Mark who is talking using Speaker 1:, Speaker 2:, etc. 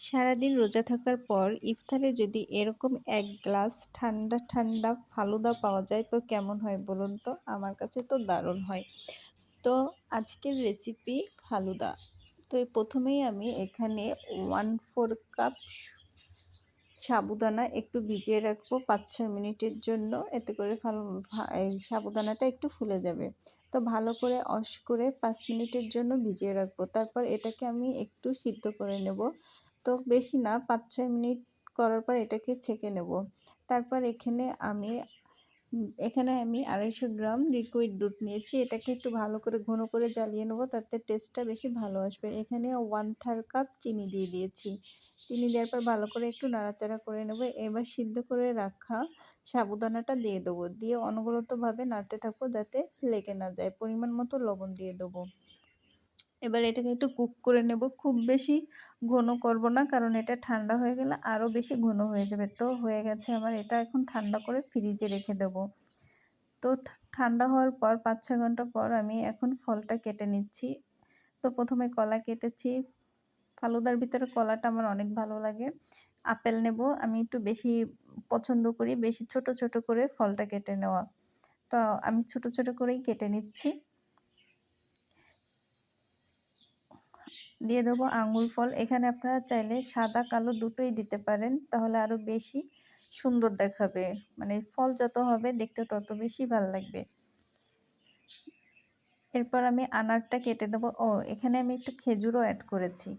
Speaker 1: সারাদিন রোজা থাকার পর ইফতারে যদি এরকম এক গ্লাস ঠান্ডা ঠান্ডা ফালুদা পাওয়া যায় তো কেমন হয় বলুন তো? আমার কাছে তো দারুণ হয়। তো আজকের রেসিপি ফালুদা। তো প্রথমেই আমি এখানে 1/4 কাপ সাবুদানা একটু ভিজিয়ে রাখবো ৫-৬ মিনিটের জন্য। এতে করে এই সাবুদানাটা একটু ফুলে যাবে। তো ভালো করে করে ৫ মিনিটের জন্য ভিজিয়ে রাখবো। তারপর এটাকে আমি একটু সিদ্ধ করে নেব। তো বেশি না ৫-৬ মিনিট করার পর এটাকে ছেঁকে নেব। তারপর এখানে আমি ২৫০ গ্রাম লিকুইড দুধ নিয়েছি। এটাকে একটু ভালো করে ঘন করে জ্বালিয়ে নেব, তাতে টেস্টটা বেশি ভালো আসবে। এখানে 1/3 কাপ চিনি দিয়ে দিয়েছি। চিনি দেওয়ার পর ভালো করে একটু নাড়াচাড়া করে নেব। এবার সিদ্ধ করে রাখা সাবুদানাটা দিয়ে দেবো। দিয়ে অনবরতভাবে নাড়তে থাকবো যাতে লেগে না যায়। পরিমাণ মতো লবণ দিয়ে দেবো। এবার এটাকে একটু কুক করে নেব। খুব বেশি ঘন করব না, কারণ এটা ঠান্ডা হয়ে গেলে আরও বেশি ঘন হয়ে যাবে। তো হয়ে গেছে আমার, এটা এখন ঠান্ডা করে ফ্রিজে রেখে দেব। তো ঠান্ডা হওয়ার পর ৫-৬ ঘন্টা পর আমি এখন ফলটা কেটে নিচ্ছি। তো প্রথমে কলা কেটেছি। ফালুদার ভিতরে কলাটা আমার অনেক ভালো লাগে। আপেল নেব, আমি একটু বেশি পছন্দ করি, বেশি ছোট ছোট করে ফলটা কেটে নেওয়া। তো আমি ছোট ছোট করেই কেটে নিচ্ছি। দিয়ে দেবো আঙ্গুর ফল। এখানে আপনারা চাইলে সাদা কালো দুটোই দিতে পারেন, তাহলে আরও বেশি সুন্দর দেখাবে। মানে ফল যত হবে দেখতে তত বেশি ভালো লাগবে। এরপর আমি আনারটা কেটে দেবো। এখানে আমি একটু খেজুরও অ্যাড করেছি।